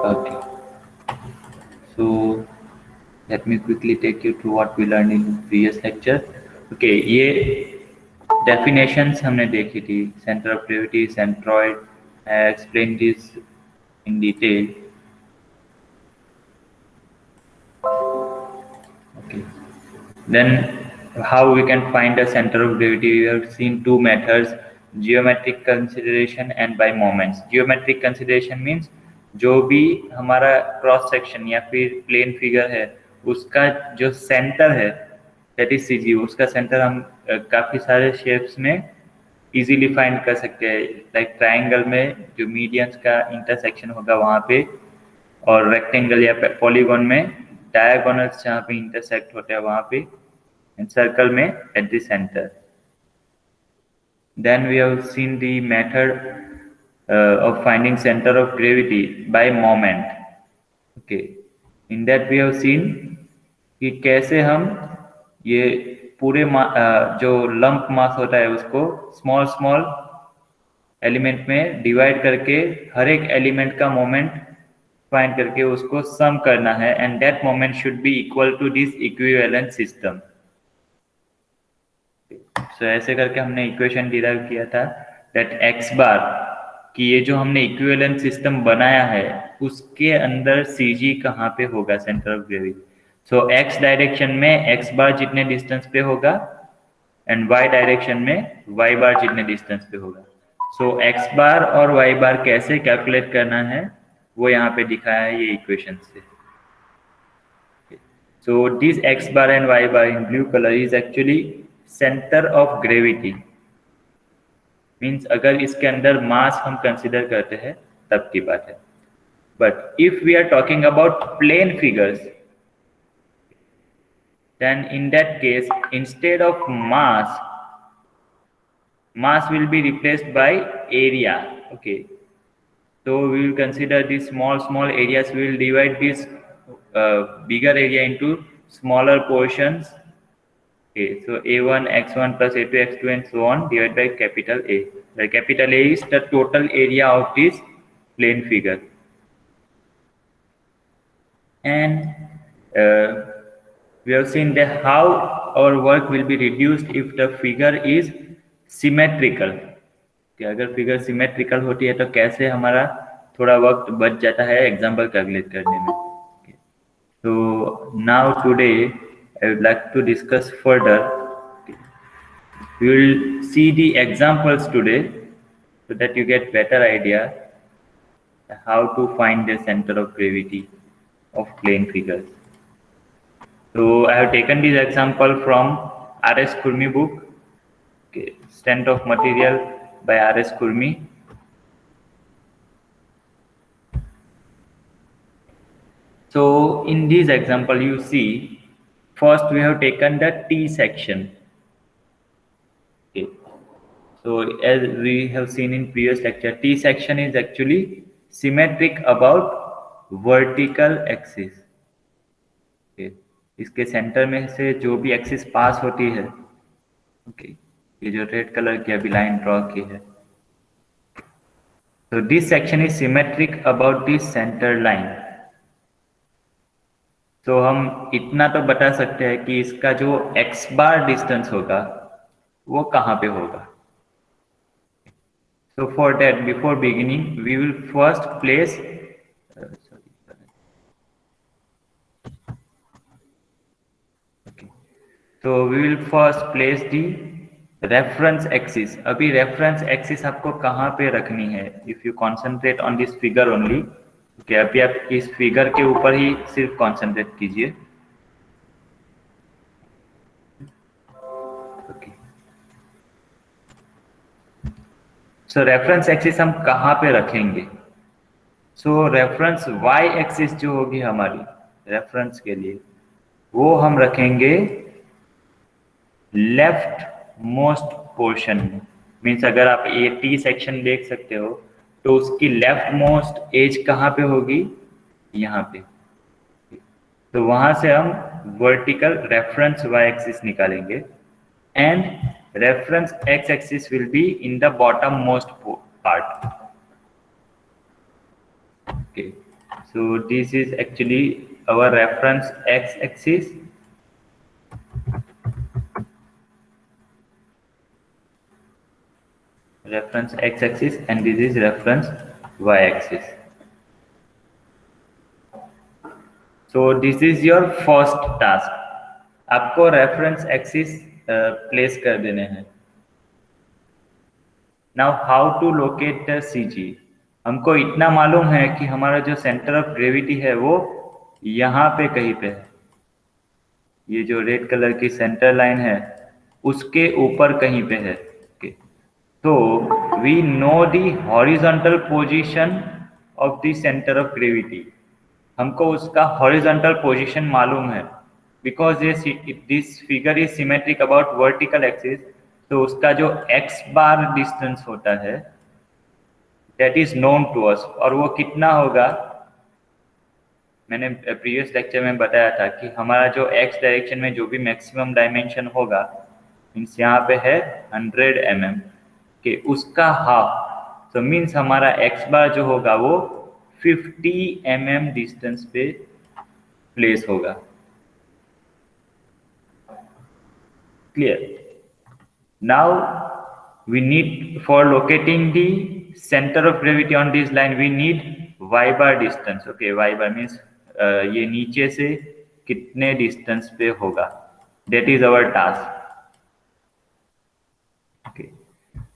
Okay, so let me quickly take you through what we learned in previous lecture. Okay, ये definitions हमने देखी थी. Center of gravity, centroid. I explained this in detail. Okay. Then how we can find the center of gravity? We have seen two methods: geometric consideration and by moments. Geometric consideration means जो भी हमारा cross section या फिर plane figure है उसका जो centre है, that is CG, उसका सेंटर हम काफी सारे शेप्स में इजीली फाइंड कर सकते हैं. लाइक ट्राइंगल में जो मीडियंस का इंटरसेक्शन होगा वहां पे, और रेक्टेंगल या पॉलीगॉन में डायगोनल्स जहाँ पे इंटरसेक्ट होते हैं वहां पे, एंड सर्कल में at the centre. Then we have seen the method of finding center of gravity by moment. Okay, in that we have seen कि कैसे हम ये पूरे जो लंप मास होता है उसको स्मॉल स्मॉल एलिमेंट में डिवाइड करके हर एक एलिमेंट का मोमेंट फाइंड करके उसको सम करना है, and that moment should be equal to this equivalent system. So ऐसे करके हमने इक्वेशन डिराइव किया था दैट एक्स बार कि ये जो हमने इक्विवेलेंट सिस्टम बनाया है उसके अंदर सी जी कहाँ पे होगा, centre of gravity. So x direction में एक्स बार जितने डिस्टेंस पे होगा एंड वाई डायरेक्शन में वाई बार जितने डिस्टेंस पे होगा. सो एक्स बार और वाई बार कैसे कैलकुलेट करना है वो यहाँ पे दिखाया है ये इक्वेशन से. So this x bar and y bar in blue colour is actually centre of gravity. Means अगर इसके अंदर मास हम कंसिडर करते हैं तब की बात है. But if we are talking about plane figures, then in that case instead of mass will be replaced by area. Okay, so we will consider these small areas. We will divide this bigger area into smaller portions. Okay, so a1 x1 plus a2 x2 and so on divided by capital A, where capital A is the total area of this plane figure. And we have seen that how our work will be reduced if the figure is symmetrical. कि अगर figure symmetrical होती है तो कैसे हमारा थोड़ा वक्त बच जाता है एग्जाम्पल कैलकुलेट करने में. So now today I would like to discuss further. We will see the examples today so that you get better idea how to find the center of gravity of plane figures. So I have taken this example from R.S. Khurmi book, okay, Strength of Material by R.S. Khurmi. So in this example you see, first we have taken the T section. Okay. So as we have seen in previous lecture, T section is actually symmetric about vertical axis. Okay. इसके centre में से जो भी axis pass होती है, okay, ये जो red colour की अभी लाइन ड्रॉ की है, तो this section is symmetric about this centre line. तो हम इतना तो बता सकते हैं कि इसका जो एक्स बार डिस्टेंस होगा वो कहाँ पे होगा. So for that, before beginning, we will first place So we will first place the reference axis. अभी reference axis आपको कहाँ पे रखनी है? If you concentrate on this figure only, okay, अभी आप इस फिगर के ऊपर ही सिर्फ concentrate कीजिए. Okay. So reference axis हम कहाँ पे रखेंगे? So reference y axis जो होगी हमारी reference के लिए, वो हम रखेंगे लेफ्ट मोस्ट पोर्शन में. मीन्स अगर आप ये टी सेक्शन देख सकते हो तो उसकी लेफ्ट मोस्ट एज कहाँ पे होगी, यहाँ पे. तो वहां से हम वर्टिकल रेफरेंस वाई एक्सिस निकालेंगे and reference x axis will be in the bottom most part. Okay, So this is actually our reference x-axis. Reference x-axis and this is reference y-axis. So this is your first task. आपको reference axis place कर देने हैं. Now how to locate the CG? हमको इतना मालूम है कि हमारा जो सेंटर ऑफ ग्रेविटी है वो यहाँ पे कहीं पे है. ये जो रेड कलर की सेंटर लाइन है उसके ऊपर कहीं पे है. तो we know the horizontal position of the centre of gravity. हमको उसका हॉरिजॉन्टल पोजीशन मालूम है because this figure is symmetric about vertical axis. तो उसका जो x बार डिस्टेंस होता है that is known to us. और वो कितना होगा मैंने प्रीवियस लेक्चर में बताया था कि हमारा जो x डायरेक्शन में जो भी मैक्सिमम डायमेंशन होगा मीन्स यहाँ पे है 100 mm के उसका हाफ. तो मीन्स हमारा x बार जो होगा वो 50 mm डिस्टेंस पे प्लेस होगा. Clear. Now we need for locating the center of gravity on this line we need y bar distance. okay, y bar means ये नीचे से कितने डिस्टेंस पे होगा. that is our task. okay,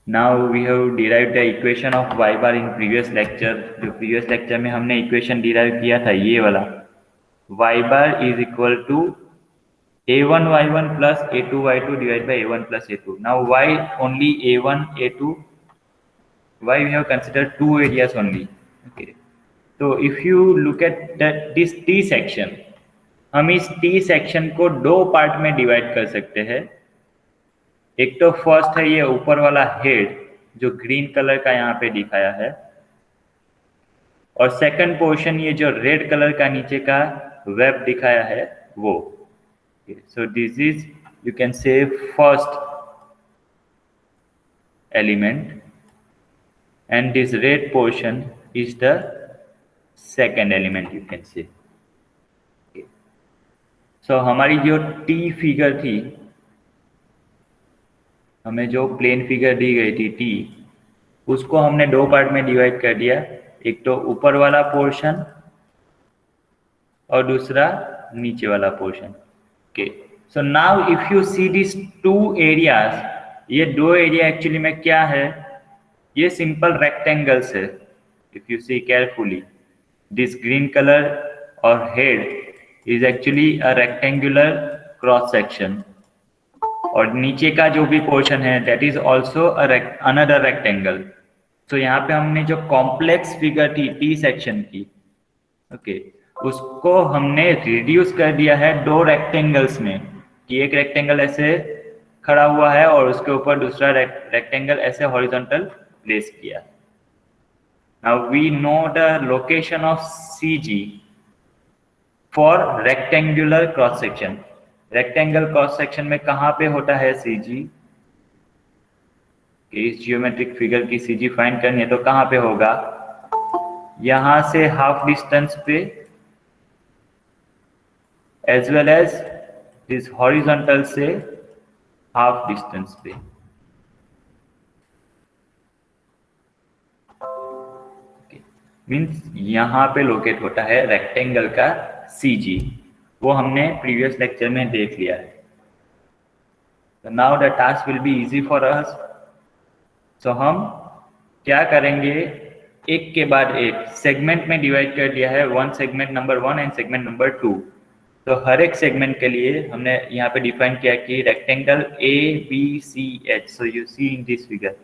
now we have derived the equation of y bar in previous lecture. जो previous lecture में हमने equation derive किया था ये वाला y bar is equal to a1 y1 plus a2 y2 divided by a1 plus a2. Now why only a1 a2? Why we have considered two areas only. okay, so if you look at this t section, हम इस t section को दो part में divide कर सकते हैं. एक तो फर्स्ट है ये ऊपर वाला हेड जो ग्रीन कलर का यहाँ पे दिखाया है और सेकंड पोर्शन ये जो रेड कलर का नीचे का वेब दिखाया है वो. So this is you can say first element and this red portion is the second element you can say. okay. So हमारी जो T फिगर थी हमें जो प्लेन फिगर दी गई थी T उसको हमने दो पार्ट में डिवाइड कर दिया. एक तो ऊपर वाला पोर्शन और दूसरा नीचे वाला portion. okay, so now if you see these two areas, ये दो एरिया एक्चुअली में क्या है ये सिंपल रेक्टेंगल्स है. if you see carefully this green color or head is actually a rectangular cross section और नीचे का जो भी पोर्शन है that is also another rectangle. तो यहाँ पे हमने जो कॉम्प्लेक्स फिगर थी T सेक्शन की okay, उसको हमने रिड्यूस कर दिया है दो रेक्टेंगल्स में कि एक रेक्टेंगल ऐसे खड़ा हुआ है और उसके ऊपर दूसरा रेक्टेंगल ऐसे हॉरिजॉन्टल प्लेस किया. Now we know the location of CG for rectangular cross section. Rectangle cross section में कहाँ पे होता है CG. इस जियोमेट्रिक फिगर की CG फाइंड करनी है तो कहाँ पे होगा यहाँ से हाफ डिस्टेंस पे एज वेल एज इस हॉरिजॉन्टल से हाफ डिस्टेंस पे. मीन्स यहाँ पे लोकेट होता है रेक्टेंगल का CG. वो हमने प्रीवियस लेक्चर में देख लिया है. Now the task will be easy for us. तो हम क्या करेंगे एक के बाद एक सेगमेंट में डिवाइड कर दिया है. One segment number 1 and segment number 2. तो हर एक सेगमेंट के लिए हमने यहाँ पे डिफाइन किया कि rectangle ABCH. So you see in this figure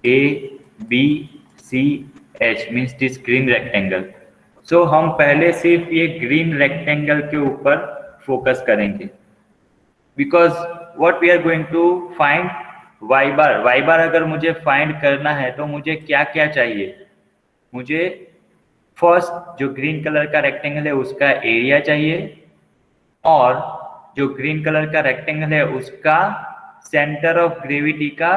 ABCH means this green rectangle. So हम पहले सिर्फ ये ग्रीन रेक्टेंगल के ऊपर फोकस करेंगे because what we are going to find y bar. y bar अगर मुझे फाइंड करना है तो मुझे क्या क्या चाहिए. मुझे फर्स्ट जो ग्रीन कलर का रेक्टेंगल है उसका एरिया चाहिए और जो ग्रीन कलर का रेक्टेंगल है उसका सेंटर ऑफ ग्रेविटी का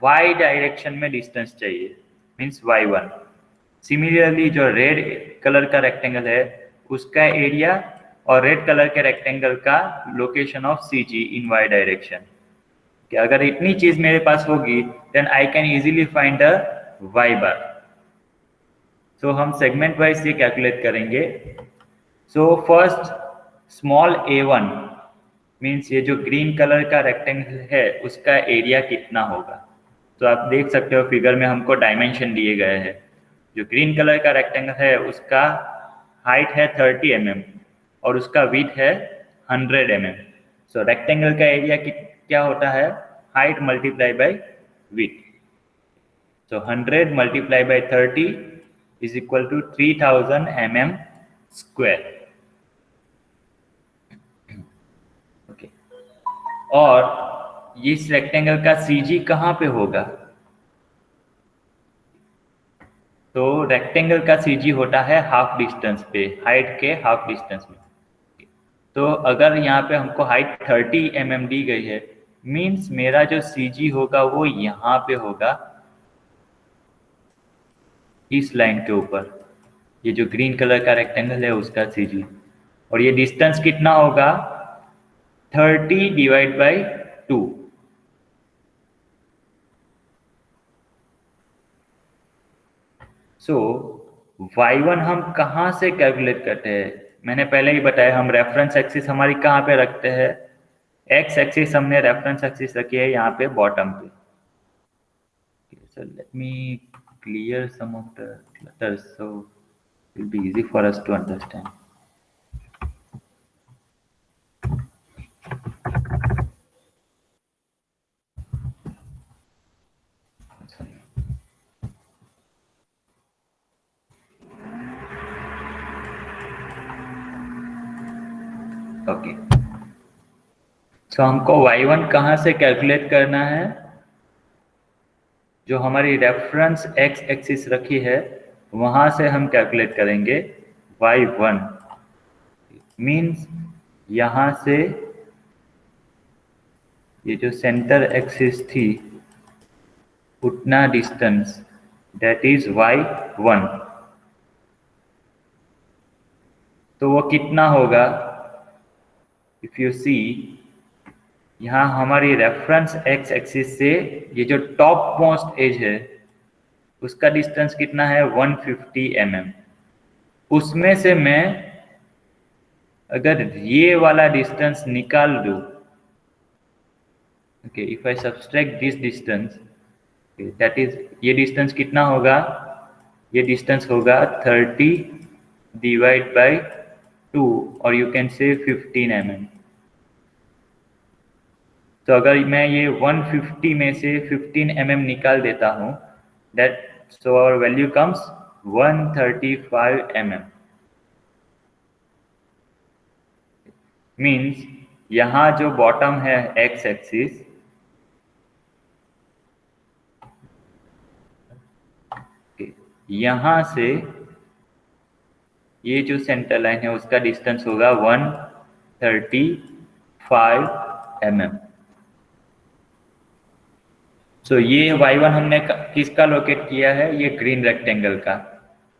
y डायरेक्शन में डिस्टेंस चाहिए मीन्स y1. सिमिलरली जो रेड कलर का रेक्टेंगल है उसका एरिया और रेड कलर के रेक्टेंगल का location of C G in Y direction. कि अगर इतनी चीज मेरे पास होगी then I can easily find the Y bar. So हम सेगमेंट वाइज ये कैलकुलेट करेंगे। So first small a1 means ये जो ग्रीन कलर का रेक्टेंगल है उसका एरिया कितना होगा। तो आप देख सकते हो फिगर में हमको डायमेंशन दिए गए हैं। जो ग्रीन कलर का रेक्टेंगल है उसका हाइट है 30 mm और उसका विड्थ है 100 mm। सो रेक्टेंगल का एरिया क्या होता है, height multiply by width. So 100 multiplied by 30 is equal to 3000 mm square. Okay. और इस रेक्टेंगल का CG कहाँ पे होगा? तो रेक्टेंगल का CG होता है हाफ डिस्टेंस पे, हाइट के हाफ डिस्टेंस में। तो अगर यहाँ पे हमको हाइट 30 mm दी गई है मीन्स मेरा जो CG होगा वो यहाँ पे होगा, इस लाइन के ऊपर। ये जो ग्रीन कलर का रेक्टेंगल है उसका CG, और ये डिस्टेंस कितना होगा 30 डिवाइड बाई 2। सो y1 हम कहाँ से कैलकुलेट करते हैं, मैंने पहले ही बताया हम रेफरेंस एक्सिस हमारी कहाँ पे रखते हैं, एक्स एक्सिस हमने रेफरेंस एक्सिस रखी है यहाँ पे बॉटम पे। So let me clear some of the clutters so it will be easy for us to understand. Okay, तो हमको y1 कहाँ से कैलकुलेट करना है, जो हमारी रेफरेंस एक्स एक्सिस रखी है वहां से हम कैलकुलेट करेंगे y1 मीन्स यहाँ से ये जो सेंटर एक्सिस थी उतना डिस्टेंस दैट इज y1। तो वो कितना होगा, इफ यू सी यहाँ हमारी रेफरेंस एक्स एक्सिस से ये जो टॉप मोस्ट एज है उसका डिस्टेंस कितना है 150 mm। उसमें से मैं अगर ये वाला डिस्टेंस निकाल दूं, okay, if I subtract this distance that is, ये डिस्टेंस कितना होगा, ये डिस्टेंस होगा 30 डिवाइड बाय 2 और यू कैन से 15 mm। तो अगर मैं ये 150 में से 15 mm निकाल देता हूं that so our value comes 135 mm। Means यहाँ जो बॉटम है एक्स एक्सिस, यहाँ से ये जो सेंटर लाइन है उसका डिस्टेंस होगा 135 mm। सो ये y1 हमने किसका लोकेट किया है, ये ग्रीन रेक्टेंगल का,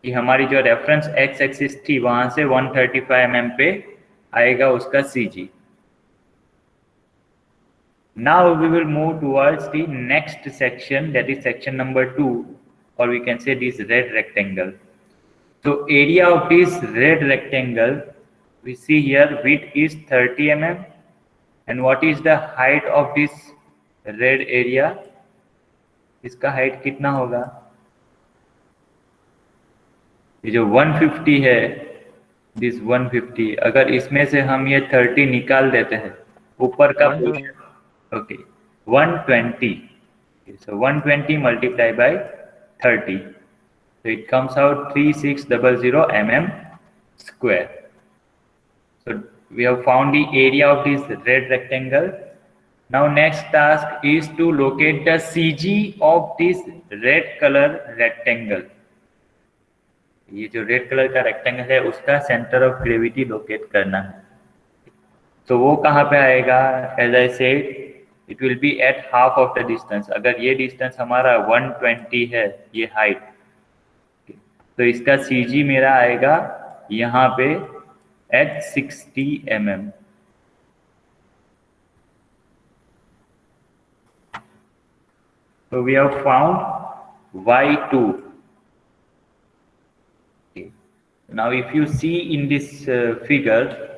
कि हमारी जो रेफरेंस एक्स एक्सिस थी वहां से 135 mm पे आएगा उसका CG। Now we will move towards the next section, that is section number 2, or we can say this red rectangle. So area of this red rectangle, we see here width is 30 mm, and what is the height of this red area, इसका height कितना होगा, ये जो 150 है, this 150, अगर इसमें से हम ये 30 निकाल देते हैं ऊपर का portion, okay 120, so 120 multiplied by 30, so it comes out 3600 mm square. So we have found the area of this red rectangle. Now next task is to locate the CG of this red color rectangle. ये जो red colour का rectangle है उसका centre of gravity locate करना है। तो वो कहाँ पे आएगा, as I said it will be at half of the distance. अगर ये डिस्टेंस हमारा 120 है, ये हाइट, तो इसका CG मेरा आएगा यहाँ पे at 60 mm। So we have found y2. Okay. Now if you see in this figure,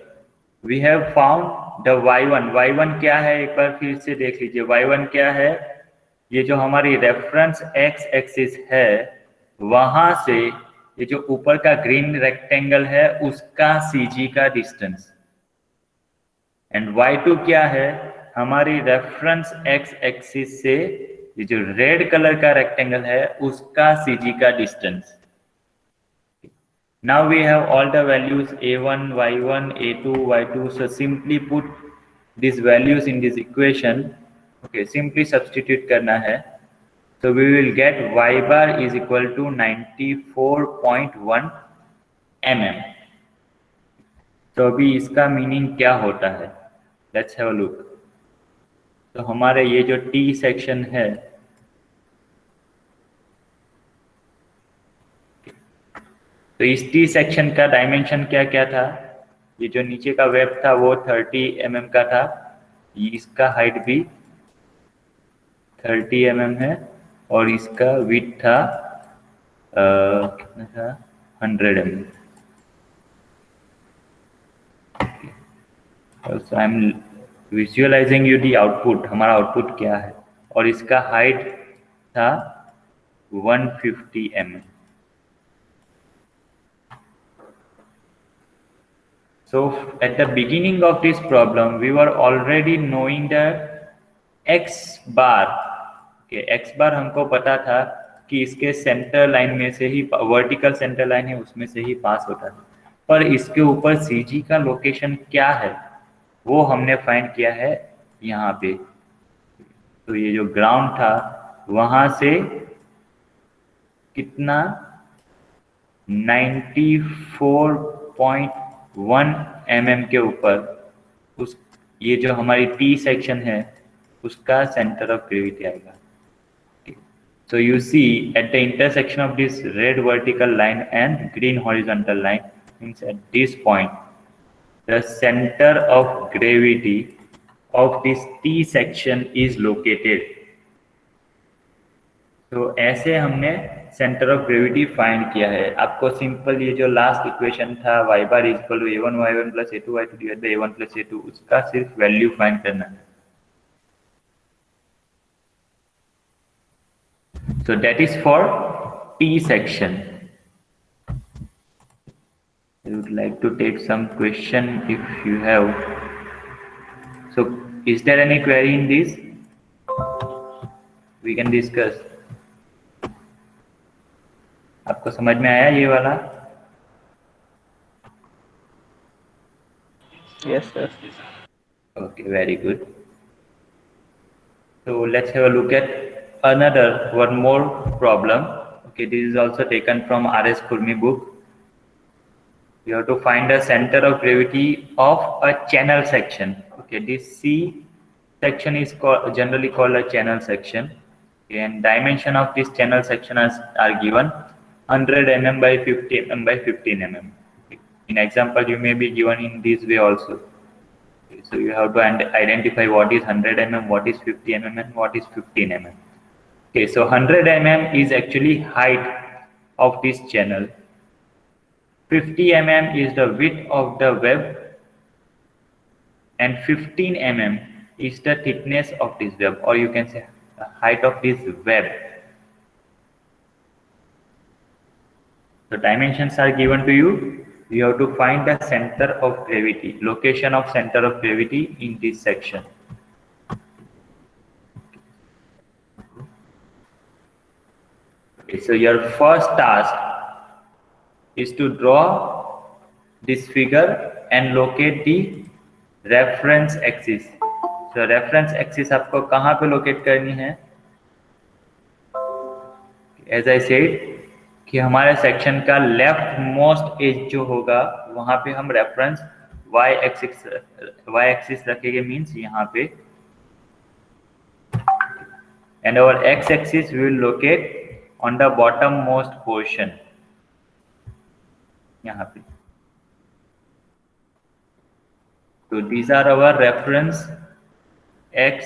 we have found the y1। y1 क्या है एक बार फिर से देख लीजिए। y1 क्या है, ये जो हमारी रेफरेंस x एक्सिस है वहां से ये जो ऊपर का ग्रीन रेक्टेंगल है उसका CG का डिस्टेंस। एंड y2 क्या है, हमारी रेफरेंस x एक्सिस से ये जो रेड कलर का रेक्टेंगल है उसका CG का distance. Now we have all the values a1, y1, a2, y2. So simply put these values in this equation. Okay, simply substitute करना है। So we will get y bar is equal to 94.1 mm। तो अभी इसका meaning क्या होता है, let's have a look. तो हमारे ये जो T सेक्शन है, तो इस T सेक्शन का डायमेंशन क्या क्या था, ये जो नीचे का वेब था वो 30 mm का था, इसका हाइट भी 30 mm है और इसका विड्थ था कितना था 100 mm। So I am visualising you the output, हमारा आउटपुट क्या है, और इसका हाइट था 150 mm। So at the beginning of this problem, we were already knowing the x bar। Okay, x bar हमको पता था कि इसके सेंटर लाइन में से ही, वर्टिकल सेंटर लाइन है उसमें से ही पास होता था, पर इसके ऊपर CG का लोकेशन क्या है वो हमने फाइंड किया है यहाँ पे। तो ये जो ग्राउंड था वहां से कितना 94.1 mm के ऊपर उस ये जो हमारी T सेक्शन है उसका सेंटर ऑफ ग्रेविटी आएगा। So you see at the intersection of this red vertical line and green horizontal line, means at this point the center of gravity of this T section is located। तो ऐसे हमने centre of gravity find किया है। आपको simple ये जो last equation था y bar is equal to a1 y1 plus a2 y2 divide by a1 plus a2, उसका सिर्फ वैल्यू फाइंड करना है। So that is for T section। I would like to take some question if you have। So is there any query in this? We can discuss। आपको समझ में आया ये वाला? Yes sir। Okay, very good। So let's have a look at one more problem। Okay, this is also taken from R.S. Khurmi book। You have to find the center of gravity of a channel section। Okay, this C section is generally called a channel section। Okay, and dimension of this channel section are given 100 mm by 50 mm by 15 mm। Okay. In example, you may be given in this way also। Okay, so you have to identify what is 100 mm, what is 50 mm, and what is 15 mm। Okay, so 100 mm is actually height of this channel, 50 mm is the width of the web, and 15 mm is the thickness of this web, or you can say the height of this web। The dimensions are given to you. You have to find the center of gravity, location of center of gravity in this section। Okay, so your first task is to draw this figure and locate the reference axis। So reference axis आपको कहाँ पे locate करनी है? As I said कि हमारे section का left most as जो होगा वहां पे हम रेफरेंस y एक्सिस रखेंगे, मींस यहाँ पे, and our x axis we will locate on the bottom most portion। यहाँ पे। तो these are our reference x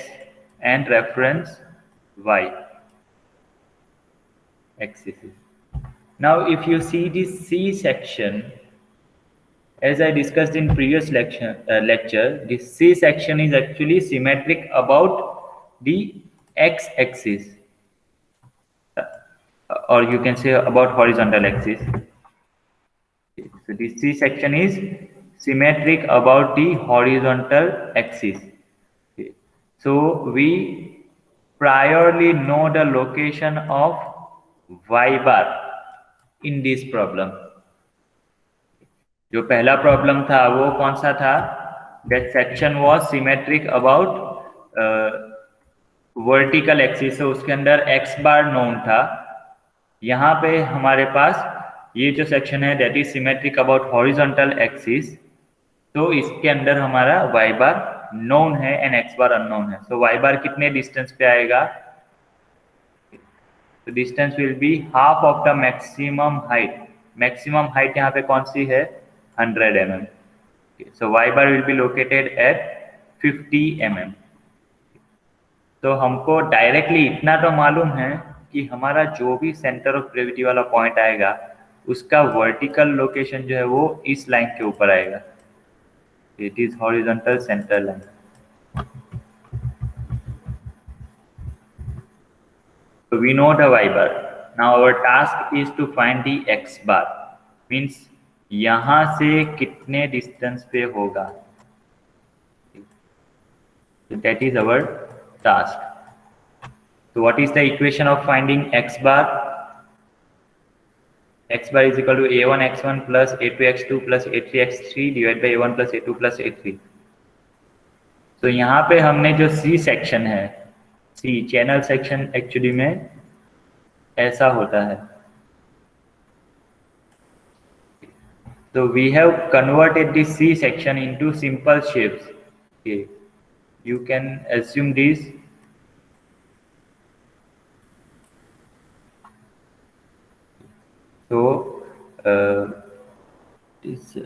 and reference y axis. Now if you see this C section, as I discussed in previous lecture, this C section is actually symmetric about the x axis, or you can say about horizontal axis. So this C section is symmetric about the horizontal axis. Okay. So we priorly know the location of y bar in this problem. जो पहला problem था वो कौन सा था? That section was symmetric about vertical axis, तो उसके अंदर x बार नोन था। यहाँ पे हमारे पास ये जो सेक्शन है that is symmetric about horizontal axis, तो इसके अंदर हमारा y बार नोन है एंड x बार अननोन है। सो y बार कितने डिस्टेंस पे आएगा? तो distance will be half of the maximum height. Maximum height यहाँ पे कौन सी है? 100 mm। So y bar will be located at 50 mm। तो हमको डायरेक्टली इतना तो मालूम है कि हमारा जो भी सेंटर ऑफ ग्रेविटी वाला पॉइंट आएगा उसका वर्टिकल लोकेशन जो है वो इस लाइन के ऊपर आएगा। It is horizontal centre line. So we know the y bar. Now our task is to find the x bar. Means यहाँ से कितने डिस्टेंस पे होगा? So that is our task. So what is the equation of finding x bar? X bar is equal to a1 x1 plus a2 x2 plus a3 x3 divided by a1 plus a2 plus a3. तो यहाँ पे हमने जो C section है, C channel section actually में ऐसा होता है। So we have converted the C section into simple shapes. Okay, you can assume this. So this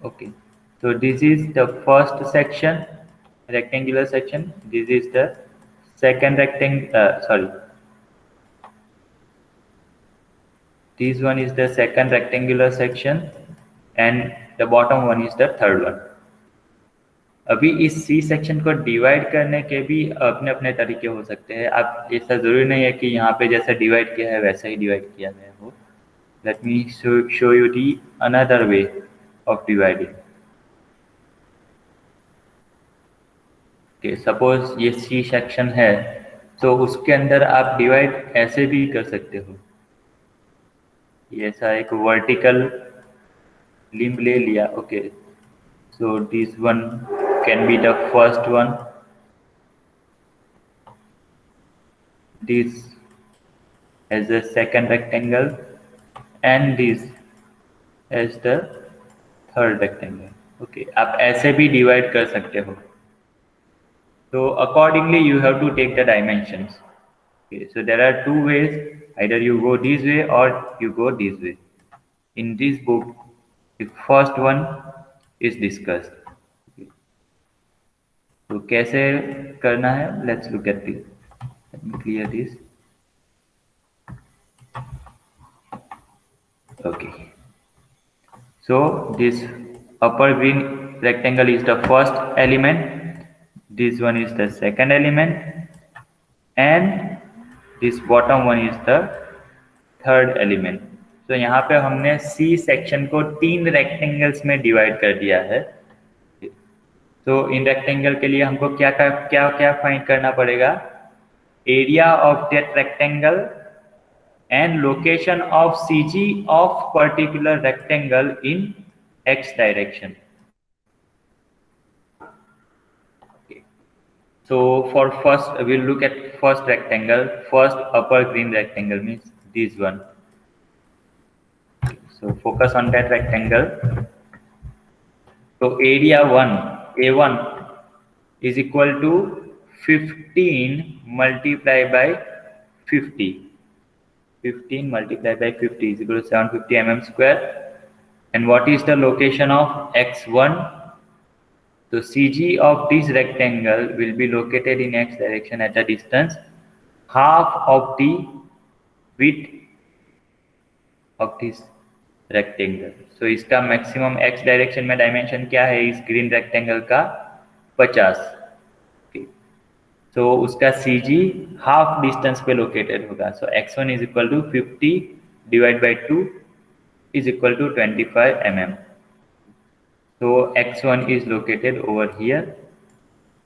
okay. So this is the first section, rectangular section. This is the second rectangle. This one is the second rectangular section and the bottom one is the third one. अभी इस C section को divide करने के भी अपने अपने तरीके हो सकते हैं। आप ऐसा जरूरी नहीं है कि यहाँ पे जैसा डिवाइड किया है वैसा ही डिवाइड किया गया हो। Let me show you the another way of dividing. Okay, suppose ये C सेक्शन है तो उसके अंदर आप डिवाइड ऐसे भी कर सकते हो। ये ऐसा एक वर्टिकल लिंब ले लिया। Okay, so this one can be the first one, this as a second rectangle and this as the third rectangle. Okay, आप ऐसे भी डिवाइड कर सकते हो। So accordingly you have to take the dimensions. Okay, so there are two ways, either you go this way or you go this way. In this book the first one is discussed. तो कैसे करना है? Let's look at this. Let me clear this. Okay. So this upper green rectangle is the first element. This one is the second element, and this bottom one is the third element. तो यहाँ पे हमने C section को 3 rectangles में divide कर दिया है। तो इन रेक्टेंगल के लिए हमको क्या क्या फाइंड करना पड़ेगा? Area of that rectangle and location of CG of particular rectangle in x direction. So for first we'll look at first rectangle. First upper green rectangle means this one. So focus on that rectangle. So area 1 A1 is equal to 15 multiplied by 50. 15 multiplied by 50 is equal to 750 mm square. And what is the location of x1? So CG of this rectangle will be located in x direction at a distance half of the width of this rectangle. So इसका maximum x direction में dimension क्या है इस green rectangle का 50. So उसका CG half distance पे located होगा. So x1 is equal to 50 divided by 2 is equal to 25 mm. So x1 is located over here.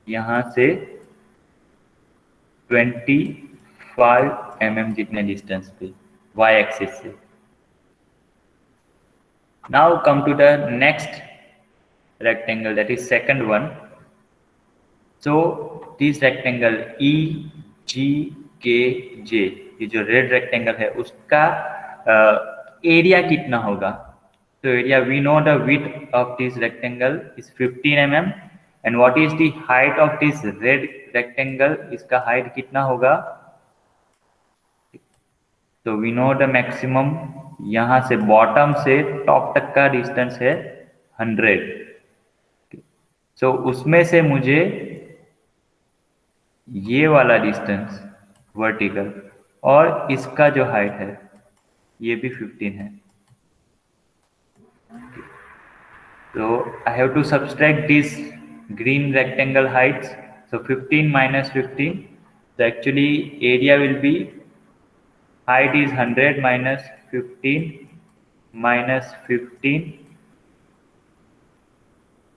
यहाँ से 25 mm जितने डिस्टेंस पे y एक्सिस से. Now come to the next rectangle, that is second one. So this rectangle EGKJ, ये जो red rectangle है उसका area कितना होगा? तो area, we know the width of this rectangle is 15 mm and what is the height of this red rectangle, इसका height कितना होगा? तो we know the maximum, यहाँ से बॉटम से टॉप तक का डिस्टेंस है 100. So उसमें से मुझे ये वाला डिस्टेंस वर्टिकल और इसका जो हाइट है ये भी 15 है. So I have to subtract this green rectangle heights. So 15 minus 15. So actually area will be, height is 100 minus 15 minus 15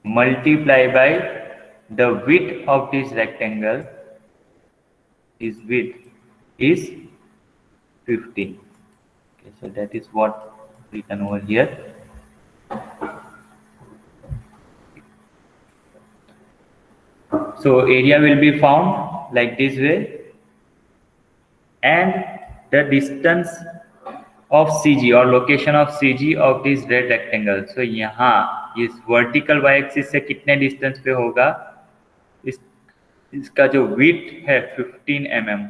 multiply by the width of this rectangle is width is 15. Okay, so that is what written over here. So area will be found like this way, and the distance of CG or location of CG of this red rectangle. So यहाँ इस vertical y axis से कितने distance पे होगा? इसका जो width है 15 mm,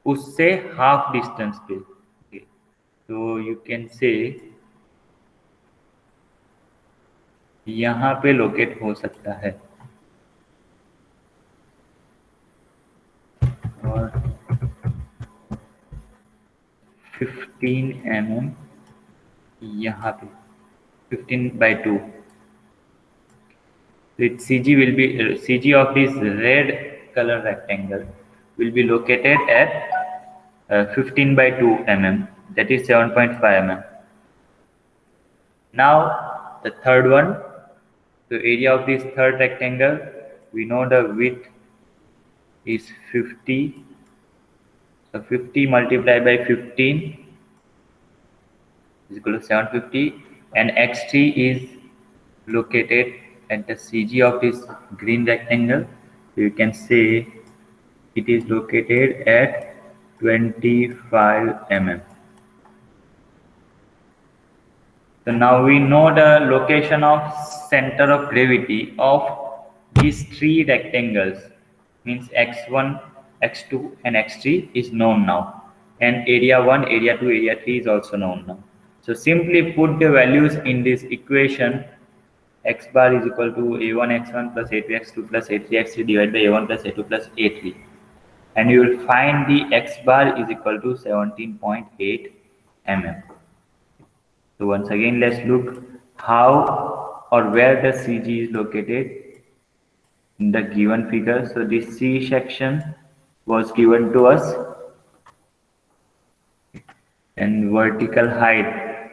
उससे half distance पे. Okay. So you can say यहाँ पे लोकेट हो सकता है. और 15 mm यहाँ पे 15 by 2. So CG will be CG of this red color rectangle will be located at 15 by 2 mm, that is 7.5 mm. Now the third one, the area of this third rectangle, we know the width is 50. So 50 multiplied by 15 is equal to 750, and x3 is located at the CG of this green rectangle. So you can say it is located at 25 mm. So now we know the location of center of gravity of these three rectangles, means x1, x2 and x3 is known now, and area 1, area 2, area 3 is also known now. So simply put the values in this equation. X bar is equal to a1 x1 plus a2 x2 plus a3 x3 divided by a1 plus a2 plus a3, and you will find the x bar is equal to 17.8 mm. So once again let's look how or where the CG is located in the given figure. So this C section was given to us, and vertical height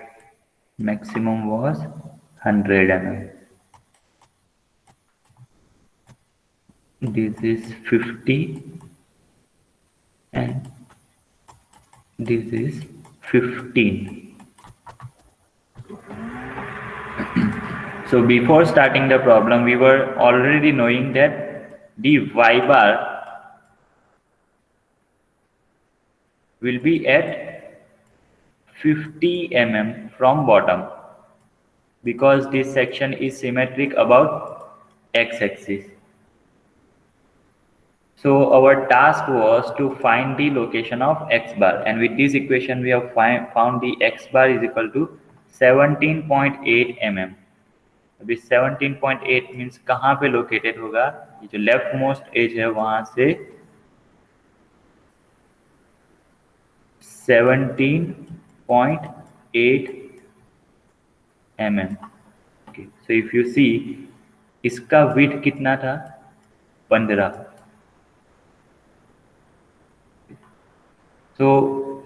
maximum was 100 mm. This is 50 and this is 15. So before starting the problem, we were already knowing that the y bar will be at 50 mm from bottom, because this section is symmetric about x-axis. So our task was to find the location of x bar, and with this equation we have found the x bar is equal to 17.8 mm. अभी 17.8 means कहाँ पे located होगा, ये जो left most as है वहां से 17.8 mm. Okay. So if you see इसका विड्थ कितना था 15. तो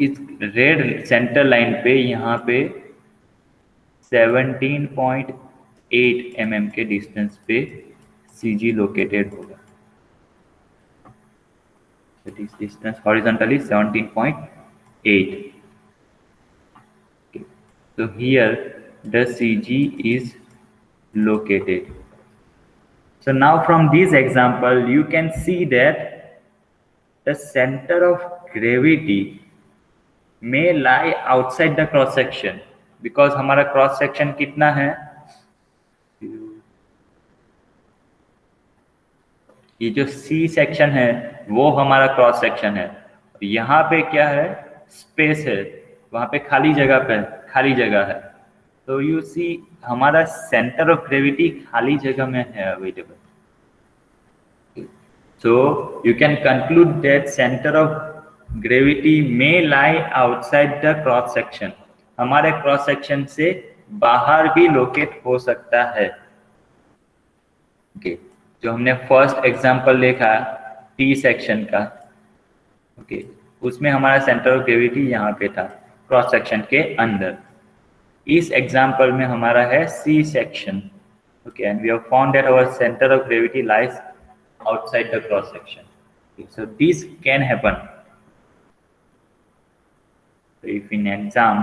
इस रेड सेंटर लाइन पे यहाँ पे 17.8 mm के डिस्टेंस पे CG लोकेटेड होगा. That is distance horizontally 17.8. Okay. So here the CG is located. So now from this example you can see that the center of gravity may lie outside the cross section, because हमारा cross section कितना है, ये जो C section है वो हमारा cross section है. यहाँ पे क्या है, स्पेस है, वहां पे खाली जगह है. तो यू सी हमारा सेंटर ऑफ ग्रेविटी खाली जगह में है available. So you can conclude that center of gravity may lie outside the cross section. हमारे क्रॉस सेक्शन से बाहर भी लोकेट हो सकता है. Okay. जो हमने फर्स्ट एग्जांपल देखा टी सेक्शन का, ओके, उसमें हमारा सेंटर ऑफ ग्रेविटी यहाँ पे था क्रॉस सेक्शन के अंदर. इस एग्जांपल में हमारा है C section. Okay, and we have found that our centre of gravity lies outside the cross section. Okay, so this can happen. So if in exam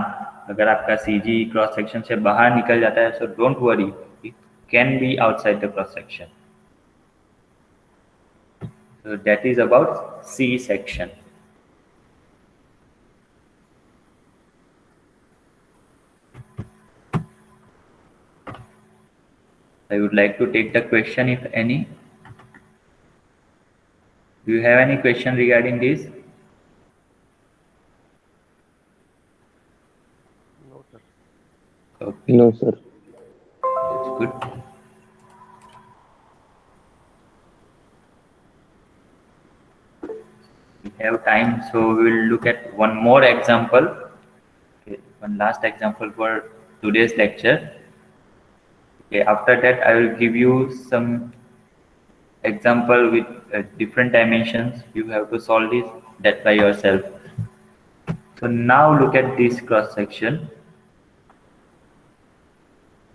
अगर आपका CG cross section से बाहर निकल जाता है, so don't worry, it can be outside the cross section. So that is about C section. I would like to take the question if any. Do you have any question regarding this? No, sir. Okay. No, sir. That's good. We have time, so we will look at one more example. Okay, one last example for today's lecture. Okay, after that I will give you some example with different dimensions. You have to solve this that by yourself. So now look at this cross section.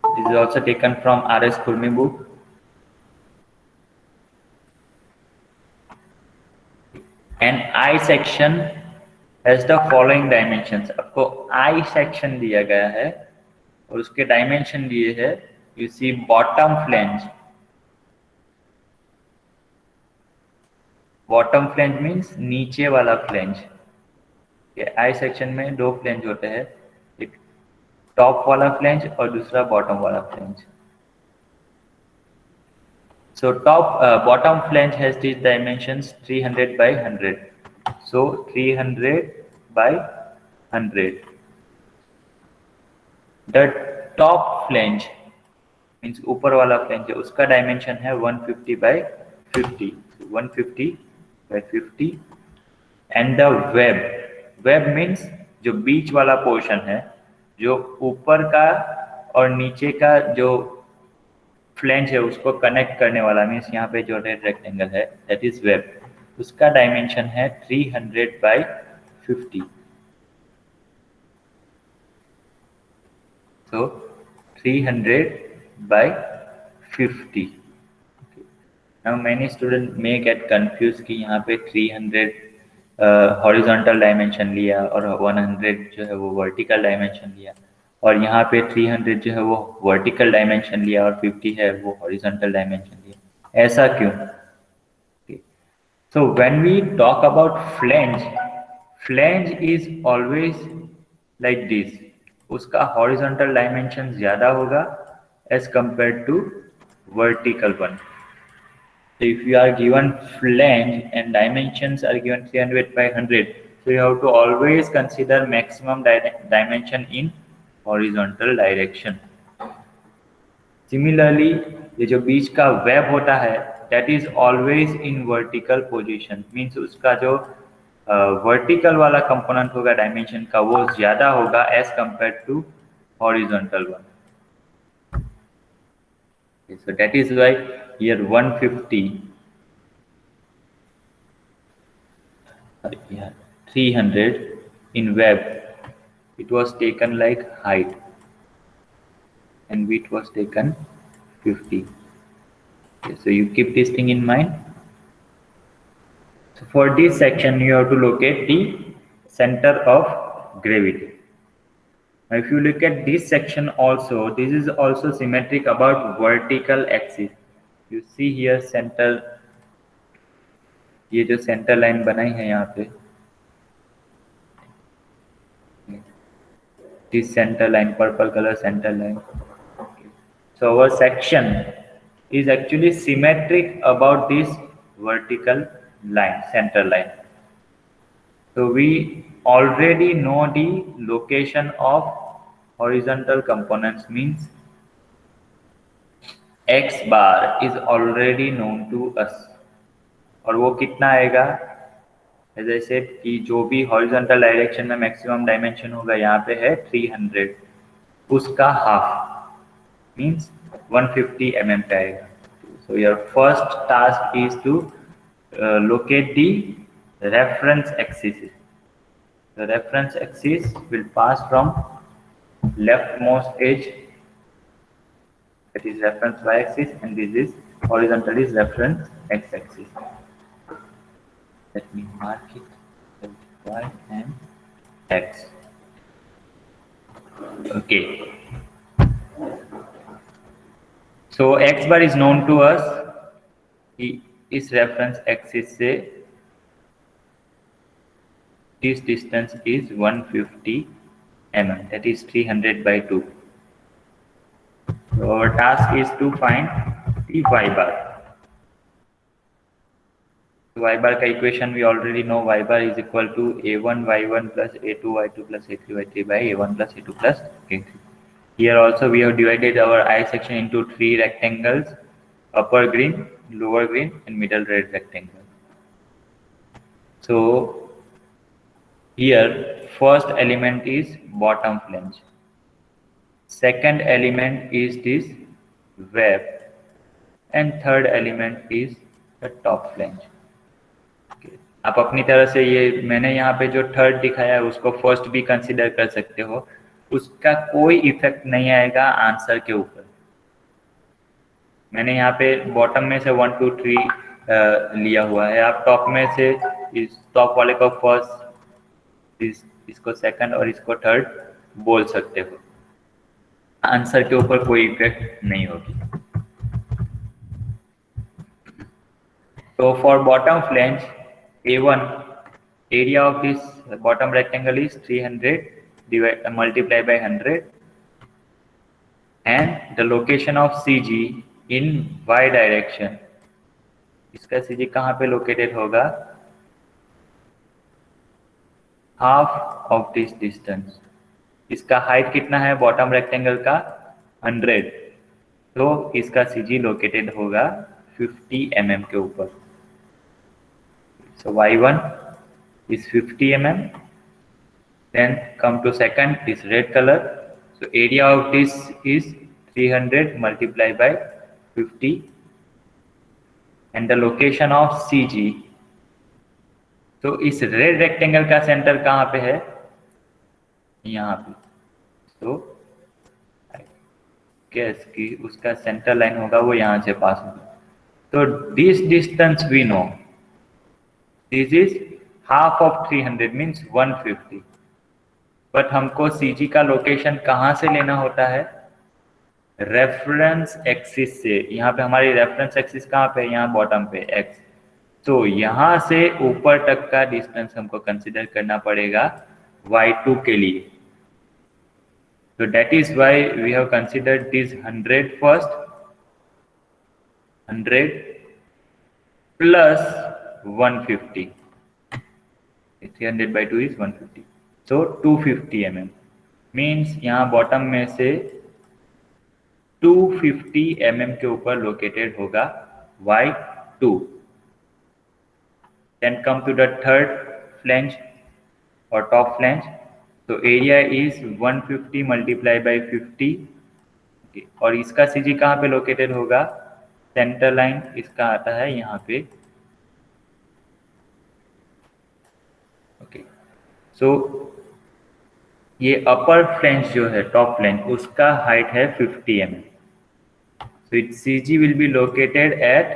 This is also taken from R.S. Khurmi book. An I section has the following dimensions. आपको I section दिया गया है और उसके dimension दिए है. You see bottom flange. Bottom flange means नीचे वाला फ्लेंज. आई सेक्शन में दो फ्लेंज होते हैं, एक टॉप वाला फ्लेंज और दूसरा बॉटम वाला flange. So bottom flange has this dimensions 300 by 100. So 300 by 100. The top flange means ऊपर वाला फ्लेंज है, उसका डायमेंशन है 150 by 50. 150 by 50. And the web means जो बीच वाला पोर्शन है, जो ऊपर का और नीचे का जो फ्लेंज है उसको कनेक्ट करने वाला, मीन्स यहाँ पे जो रेड रेक्टेंगल है दैट इज वेब. उसका डायमेंशन है 300 by 50. So 300 by 50. Now many students may get confused कि यहाँ पे 300 हॉरिजॉन्टल डायमेंशन लिया और 100 जो है वो वर्टिकल डायमेंशन लिया, और यहाँ पे 300 जो है वो वर्टिकल डायमेंशन लिया और 50 है वो हॉरिजॉन्टल डायमेंशन लिया. ऐसा क्यों? So when we talk about flange is always like this. उसका हॉरिजॉन्टल डायमेंशन ज्यादा होगा as compared to vertical one. So if you are given flange and dimensions are given 300 by 100, so you have to always consider maximum dimension in horizontal direction. Similarly, ये जो बीच का web होता है that is always in vertical position, means उसका जो vertical वाला component होगा dimension का वो ज्यादा होगा as compare to horizontal one. So that is why here 150, yeah, 300 in web it was taken like height and width was taken 50. Okay, so you keep this thing in mind. So for this section you have to locate the center of gravity. Now if you look at this section also, this is also symmetric about vertical axis. You see here center, ये जो center line बनाई है यहाँ पे, this center line, purple color center line. So our section is actually symmetric about this vertical line, center line. So we already know the location of horizontal components, means x bar is already known to us. और वो कितना आएगा, as I said कि जो भी horizontal direction में maximum dimension होगा यहाँ पे है 300, उसका हाफ मीन्स 150 mm पे आएगा. So your first task is to locate the reference axis. The reference axis will pass from leftmost edge, that is reference y-axis, and this is horizontal is reference x-axis. Let me mark it y and x. Okay. So x bar is known to us. इस reference axis से this distance is 150 mm, that is 300 by 2. So our task is to find the y bar. So y bar का equation we already know. Y bar is equal to a1 y1 plus a2 y2 plus a3 y3 by a1 plus a2 plus a3. Here also we have divided our I section into 3 rectangles: upper green, lower green, and middle red rectangle. So here first element is bottom flange, second element is this web, and third element is the top flange. Okay. आप अपनी तरह से ये मैंने यहाँ पे जो third दिखाया है उसको फर्स्ट भी कंसिडर कर सकते हो, उसका कोई इफेक्ट नहीं आएगा आंसर के ऊपर. मैंने यहाँ पे बॉटम में से 1 2 3 लिया हुआ है, आप टॉप में से इस टॉप वाले को फर्स्ट, इसको सेकंड और इसको थर्ड बोल सकते हो. आंसर के ऊपर कोई इफेक्ट नहीं होगी. तो for bottom flange A1, area of this bottom rectangle is 300 multiplied by 100, and the location of CG in y direction, इसका CG कहाँ पे लोकेटेड होगा, हाफ ऑफ दिस डिस्टेंस. इसका हाइट कितना है बॉटम रेक्टेंगल का 100, तो इसका CG लोकेटेड होगा 50 mm के ऊपर. So y1 is 50 mm. Then come to second is red color. So area of this is 300 multiplied by 50, and the location of CG. तो इस रेड रेक्टेंगल का सेंटर कहाँ पे है, यहाँ पे. तो गेस कि उसका सेंटर लाइन होगा वो यहाँ से पास होगा. तो this distance we know, this is half of 300 means 150. But हमको CG का लोकेशन कहाँ से लेना होता है, रेफरेंस एक्सिस से. यहाँ पे हमारी रेफरेंस एक्सिस कहाँ पे है, यहाँ बॉटम पे x. तो यहाँ से ऊपर तक का डिस्टेंस हमको कंसिडर करना पड़ेगा y2 के लिए. तो that is why we have considered this 100 first, 100 plus 150. 300 by 2 is 150. So 250 mm means यहाँ बॉटम में से 250 mm के ऊपर लोकेटेड होगा Y2. Then come to the third flange or top flange. So area is 150 multiplied by 50. Okay. और इसका CG कहाँ पे लोकेटेड होगा? सेंटर लाइन इसका आता है यहाँ पे. ओके. सो ये अपर फ्लैंज जो है, टॉप फ्लैंज, उसका हाइट है 50 mm. So its CG will be located at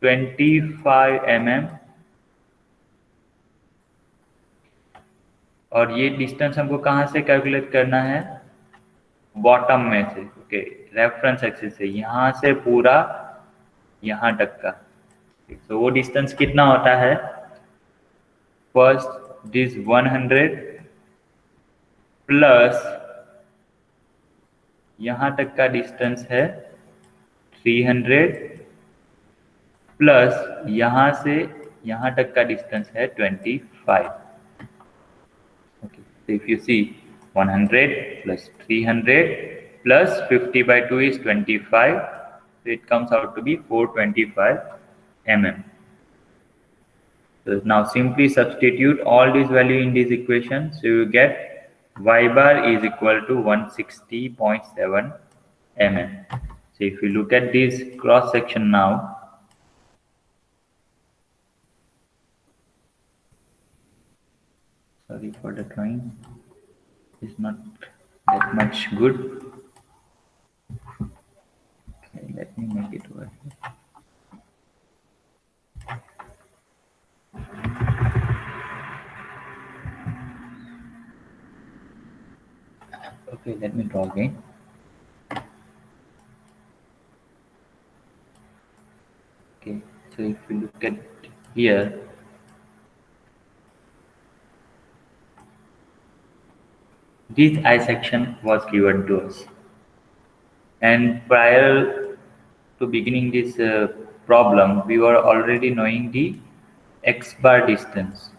25 mm. और ये डिस्टेंस हमको कहाँ से कैलकुलेट करना है? बॉटम में से. ओके, रेफरेंस एक्सिस से, यहाँ से पूरा यहाँ तक का. तो वो डिस्टेंस कितना होता है? फर्स्ट दिस 100 प्लस यहाँ तक का डिस्टेंस है 300 प्लस यहाँ से यहाँ तक का डिस्टेंस है 25. Okay, so if you see 100 plus 300 plus 50 by 2 is 25, so it comes out to be 425 mm. So now simply substitute all these value in this equation, so you get y bar is equal to 160.7 mm. So if you look at this cross section now, sorry for the drawing, it's not that much good. Okay, let me make it work. Okay, let me draw again. Okay, so if you look at here, this I section was given to us, and prior to beginning this problem, we were already knowing the x bar distance.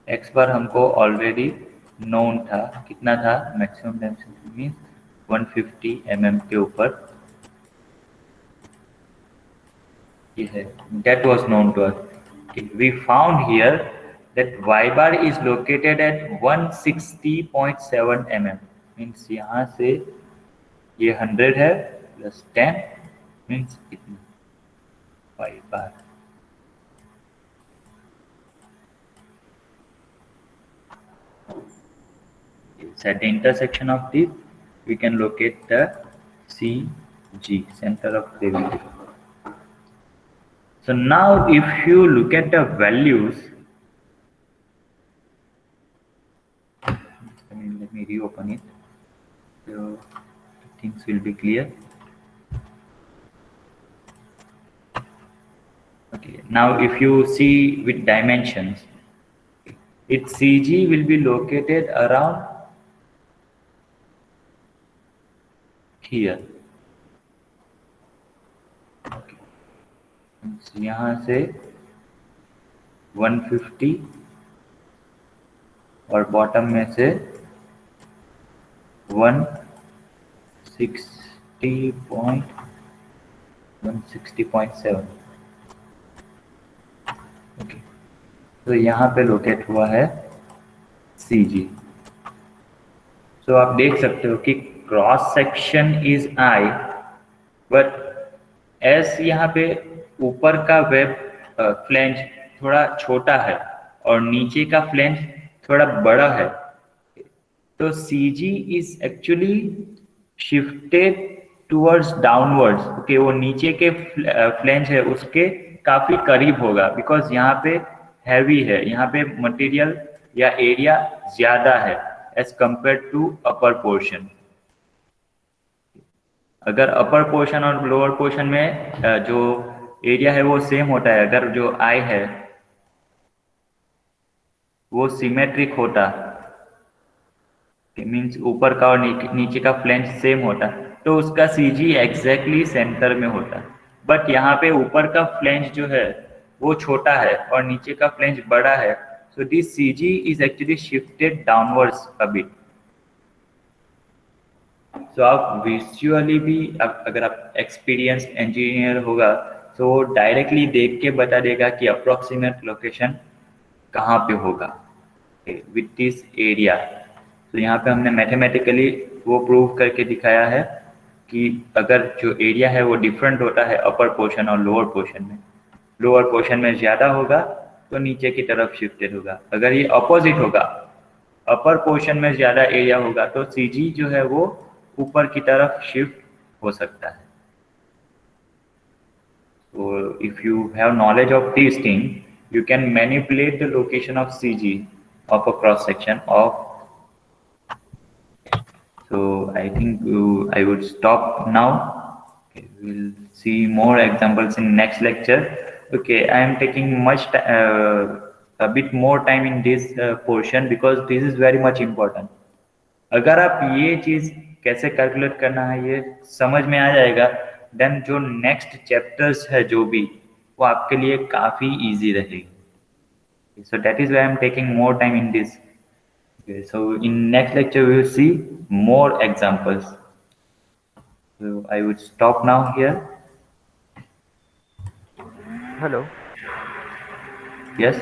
x bar हमको already known था, कितना था? maximum dimension means 150 mm के ऊपर ये है, that was known to us. Okay, we found here that y bar is located at 160.7 mm. means यहाँ से ये 100 है plus 10 means कितना? y bar. At the intersection of these, we can locate the CG, center of gravity. So now if you look at the values, let me reopen it, so things will be clear. Okay, now if you see with dimensions, its CG will be located around here. Okay. यहाँ से 150 और bottom में से 160.7. Okay, तो यहाँ पे locate हुआ है CG. तो आप देख सकते हो कि cross section is I, but S यहाँ पे ऊपर का वेब फ्लैंज थोड़ा छोटा है और नीचे का फ्लैंज थोड़ा बड़ा है, तो CG is actually shifted towards downwards. Okay, वो नीचे के फ्लैंज है उसके काफी करीब होगा, बिकॉज यहाँ पे हैवी है, यहाँ पे मटेरियल या एरिया ज्यादा है as compare to upper portion. अगर अपर पोर्शन और लोअर पोर्शन में जो एरिया है वो सेम होता है, अगर जो I है वो सिमेट्रिक होता, मीन्स ऊपर का और नीचे का फ्लैंज सेम होता, तो उसका CG एग्जैक्टली सेंटर में होता. बट यहाँ पे ऊपर का फ्लेंज जो है वो छोटा है और नीचे का फ्लेंज बड़ा है, so this CG is actually shifted downwards a bit. तो आप विजुअली भी अगर आप एक्सपीरियंस इंजीनियर होगा तो वो डायरेक्टली देख के बता देगा कि अप्रोक्सीमेट लोकेशन कहाँ पे होगा विथ दिस एरिया। तो यहाँ पे हमने मैथमेटिकली वो प्रूव करके दिखाया है कि अगर जो एरिया है वो डिफरेंट होता है अपर पोर्शन और लोअर पोर्शन में, लोअर पोर्शन में ज़्यादा होगा तो नीचे की तरफ शिफ्टेड होगा, अगर ये अपोजिट होगा अपर पोर्शन में ज़्यादा एरिया होगा तो सीजी जो है वो ऊपर की तरफ शिफ्ट हो सकता है। So if you have knowledge of these things, you can manipulate the location of CG of a cross section of. So I think I would stop now. Okay, we'll see more examples in next lecture. Okay, I am taking a bit more time in this portion because this is very much important. अगर आप ये चीज कैसे calculate करना है ये समझ में आ जाएगा, देन जो नेक्स्ट चैप्टर्स है जो भी वो आपके लिए काफी इजी रहेगी। So that is why I'm taking more time in this. Okay, so in next lecture we will see more examples. So I would stop now here. Hello. Yes.